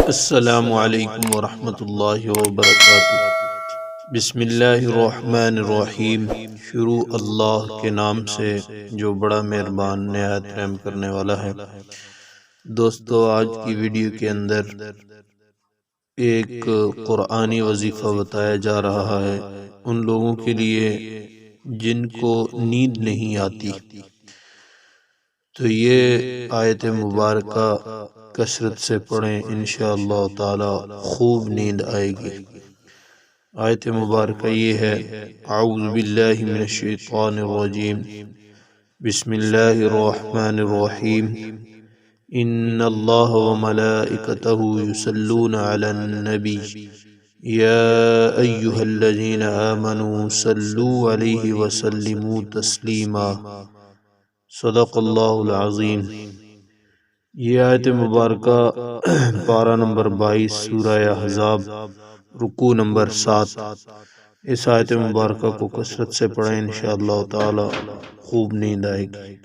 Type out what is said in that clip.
السلام علیکم ورحمۃ اللہ وبرکاتہ۔ بسم اللہ الرحمن الرحیم۔ شروع اللہ کے نام سے جو بڑا مہربان نہایت رحم کرنے والا ہے۔ دوستو، آج کی ویڈیو کے اندر ایک قرآنی وظیفہ بتایا جا رہا ہے ان لوگوں کے لیے جن کو نیند نہیں آتی، تو یہ آیت مبارکہ کثرت سے پڑھیں، انشاءاللہ تعالی خوب نیند آئے گی۔ آیت مبارکہ یہ ہے: اعوذ باللہ من الشیطان الرجیم، بسم اللہ الرحمن الرحیم، ان اللہ وملائکتہ یصلون علی النبی یا ایہا الذین آمنوا صلوا علیہ وسلموا تسلیما۔ صدق اللہ العظیم۔ یہ آیت مبارکہ پارہ نمبر 22 سورہ احزاب رکوع نمبر 7۔ اس آیت مبارکہ کو کثرت سے پڑھیں، انشاءاللہ تعالی خوب نیند آئے گی۔